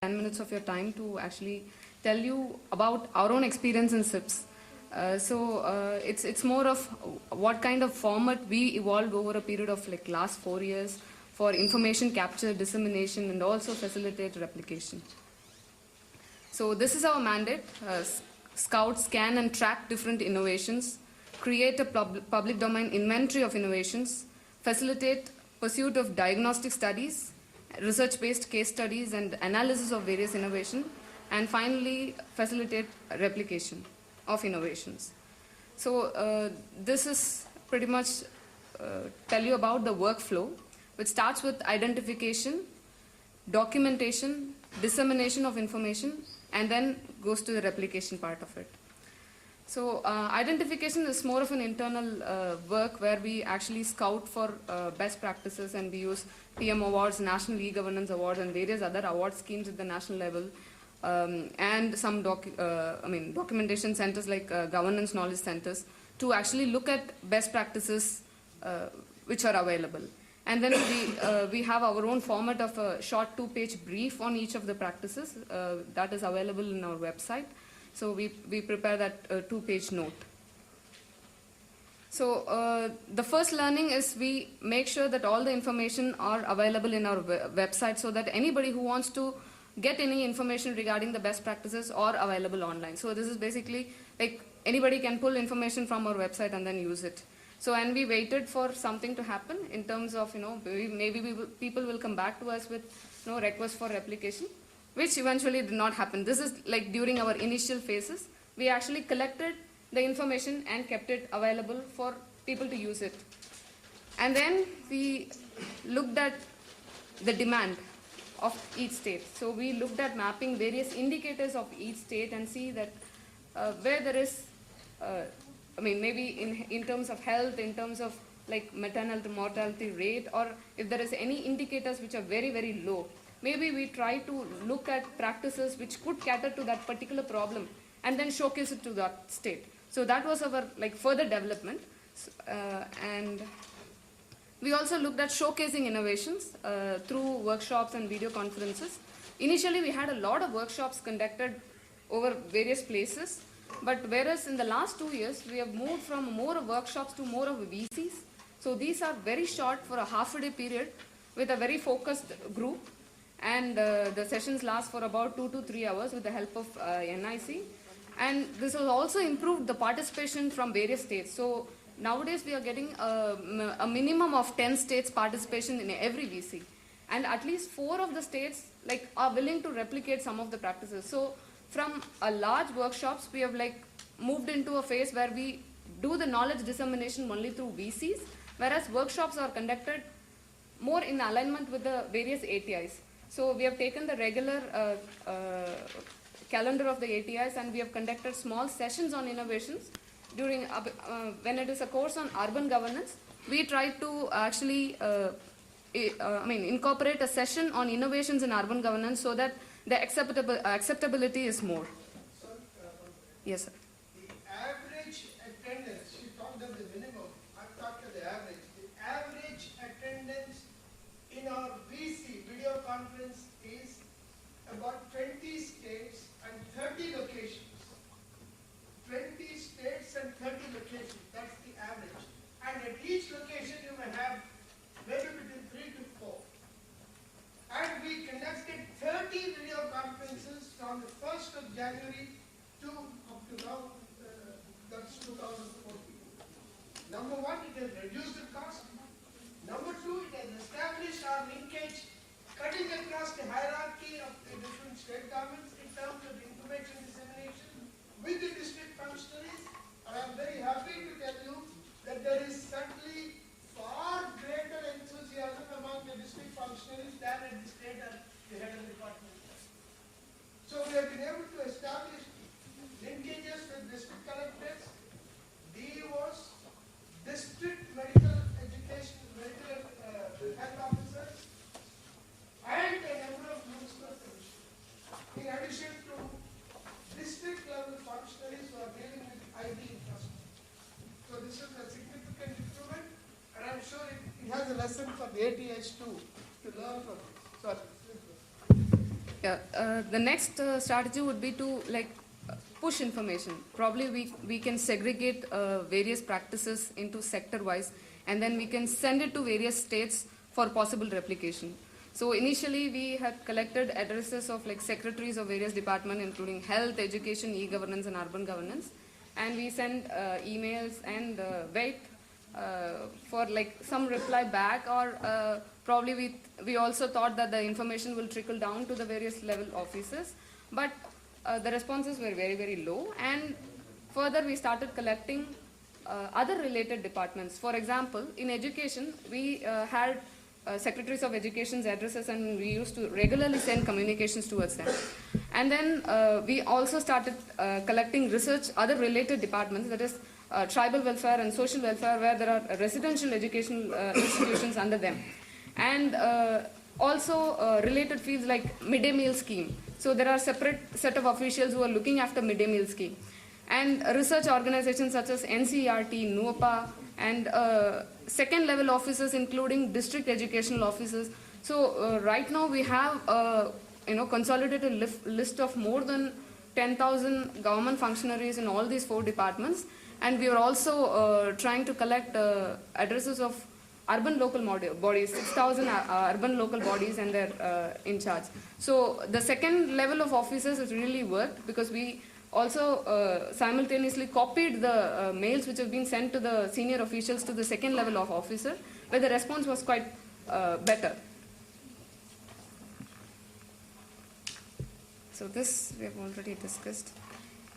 10 minutes of your time to actually tell you about our own experience in SIPS. It's more of what kind of format we evolved over a period of like last 4 years for information capture, dissemination, and also facilitate replication. So this is our mandate. Scout, scan and track different innovations, create a public domain inventory of innovations, facilitate pursuit of diagnostic studies, research-based case studies and analysis of various innovation, and finally facilitate replication of innovations. So this is pretty much tell you about the workflow, which starts with identification, documentation, dissemination of information, and then goes to the replication part of it. So identification is more of an internal work where we actually scout for best practices, and we use PM awards, National E-Governance Awards, and various other award schemes at the national level, and some documentation centers like governance knowledge centers to actually look at best practices which are available. And then we have our own format of a short 2-page brief on each of the practices that is available in our website. So we prepare that 2-page note. So the first learning is we make sure that all the information are available in our website so that anybody who wants to get any information regarding the best practices are available online. So this is basically like anybody can pull information from our website and then use it. So, and we waited for something to happen in terms of, people will come back to us with, requests for replication, which eventually did not happen. This is like during our initial phases, we actually collected the information and kept it available for people to use it. And then we looked at the demand of each state. So we looked at mapping various indicators of each state and see that where there is maybe in terms of health, in terms of like maternal to mortality rate, or if there is any indicators which are very, very low, maybe we try to look at practices which could cater to that particular problem and then showcase it to that state. So that was our like further development. And we also looked at showcasing innovations through workshops and video conferences. Initially, we had a lot of workshops conducted over various places. But whereas in the last 2 years, we have moved from more of workshops to more of VCs. So these are very short for a half-a-day period with a very focused group. And the sessions last for about 2 to 3 hours with the help of NIC. And this has also improved the participation from various states. So nowadays, we are getting a minimum of 10 states participation in every VC. And at least 4 of the states are willing to replicate some of the practices. So from a large workshops, we have moved into a phase where we do the knowledge dissemination only through VCs, whereas workshops are conducted more in alignment with the various ATIs. So we have taken the regular calendar of the ATIs, and we have conducted small sessions on innovations. During when it is a course on urban governance, we try to actually incorporate a session on innovations in urban governance so that the acceptability is more. Sir, yes, sir. The average attendance, you talked of the minimum, I've talked of the average. The average attendance in our VC, video conference, is about 20 states and 30 locations. 20 states and 30 locations, that's the average. And at each location you may have maybe between 3 to 4. And we conducted 30 video conferences from the 1st of January to up to now, that's 2014. Number one, it has reduced the cost. Number two, it has established our linkage, cutting across the hierarchy of the different state governments in terms of information dissemination with the district functionaries. And I'm very happy to tell you that there is certainly far greater enthusiasm among the district functionaries than at the state and the head of the department. So we have been able to establish linkages with district collectors, DEOs, district medical education, medical health officers, and a number of municipal commissioners. In addition to district level functionaries who are dealing with IT infrastructure. So this is a significant improvement, and I'm sure it has a lesson for the ATS too to learn from it. Sorry. Yeah, the next strategy would be to like push information. Probably we can segregate various practices into sector wise, and then we can send it to various states for possible replication. So initially we had collected addresses of like secretaries of various departments, including health, education, e-governance, and urban governance, and we send emails and wait for like some reply back, or probably we also thought that the information will trickle down to the various level officers, but the responses were very, very low, and further we started collecting other related departments. For example, in education, we had secretaries of education's addresses, and we used to regularly send communications towards them. And then we also started collecting research, other related departments, that is tribal welfare and social welfare, where there are residential educational institutions under them. And also related fields like midday meal scheme. So there are separate set of officials who are looking after midday meal scheme. And research organizations such as NCERT, NUOPA, and second level officers including district educational officers. So right now we have consolidated list of more than 10,000 government functionaries in all these 4 departments, and we are also trying to collect addresses of urban local bodies, 6,000 urban local bodies and their in charge. So the second level of officers has really worked, because we also simultaneously copied the mails which have been sent to the senior officials to the second level of officer, where the response was quite better. So this we have already discussed.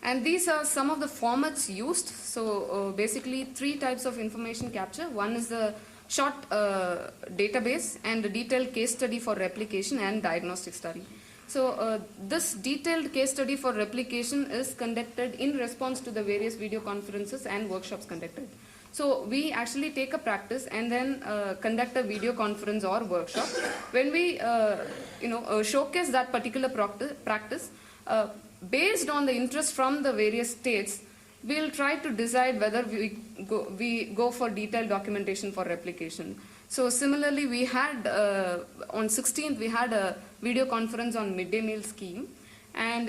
And these are some of the formats used. So basically 3 types of information capture. One is the short database and a detailed case study for replication and diagnostic study. So this detailed case study for replication is conducted in response to the various video conferences and workshops conducted. So we actually take a practice and then conduct a video conference or workshop. When we showcase that particular practice, based on the interest from the various states, we'll try to decide whether we go for detailed documentation for replication. So similarly, we had on 16th we had a video conference on midday meal scheme, and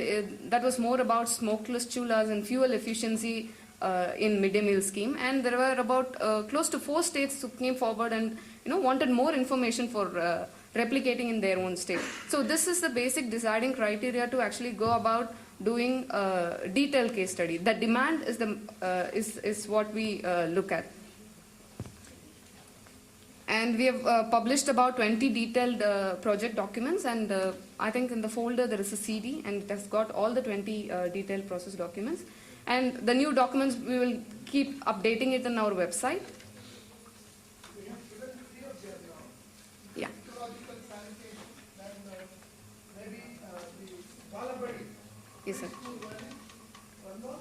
that was more about smokeless chulas and fuel efficiency in midday meal scheme. And there were about close to 4 states who came forward and wanted more information for replicating in their own state. So this is the basic deciding criteria to actually go about doing a detailed case study. The demand is what we look at. And we have published about 20 detailed project documents, and I think in the folder there is a CD, and it has got all the 20 detailed process documents. And the new documents, we will keep updating it on our website. We have given 3 of them now. Yeah. Ecological sanitation, then maybe the Balabadi. Yes, sir. One more.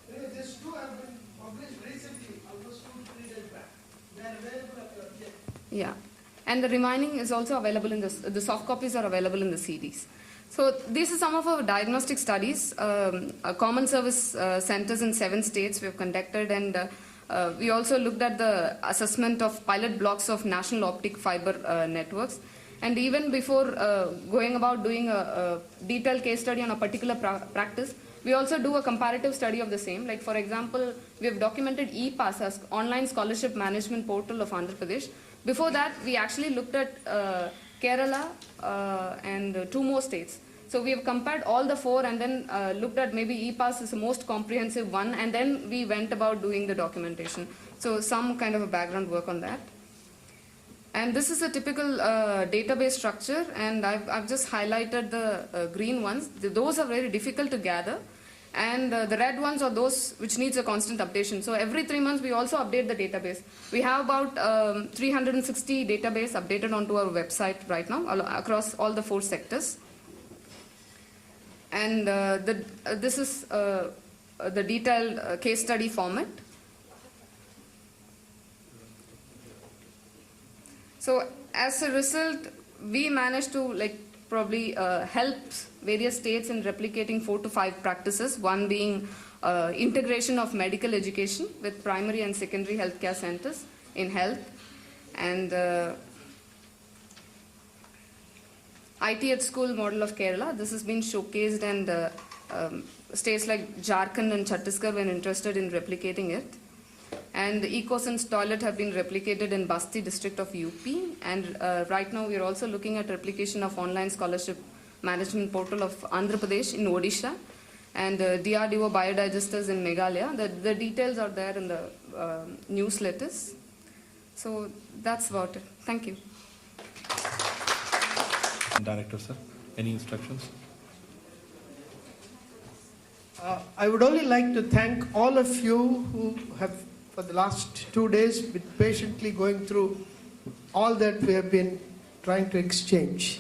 These 2 have been published recently, almost 2-3 days back. They are available at your website. Yeah. And the remaining is also available in the soft copies are available in the CDs. So these are some of our diagnostic studies. Common service centers in 7 states we have conducted, and we also looked at the assessment of pilot blocks of national optic fiber networks. And even before going about doing a detailed case study on a particular practice, we also do a comparative study of the same. Like for example, we have documented ePass as online scholarship management portal of Andhra Pradesh. Before that, we actually looked at Kerala and 2 more states. So we have compared all the 4 and then looked at maybe ePass is the most comprehensive one, and then we went about doing the documentation. So some kind of a background work on that. And this is a typical database structure, and I've just highlighted the green ones. Those are very difficult to gather, and the red ones are those which needs a constant updation. So every 3 months we also update the database. We have about 360 database updated onto our website right now across all the 4 sectors. And this is the detailed case study format. So as a result, we managed to probably help various states in replicating 4 to 5 practices, one being integration of medical education with primary and secondary healthcare centers in health, and IT at School model of Kerala. This has been showcased, and states like Jharkhand and Chhattisgarh were interested in replicating it. And the EcoSense toilet have been replicated in Basti district of UP. And right now we are also looking at replication of online scholarship management portal of Andhra Pradesh in Odisha, and DRDO biodigesters in Meghalaya. The details are there in the newsletters. So that's about it. Thank you. Director, sir, any instructions? I would only like to thank all of you who have, for the last 2 days, been patiently going through all that we have been trying to exchange.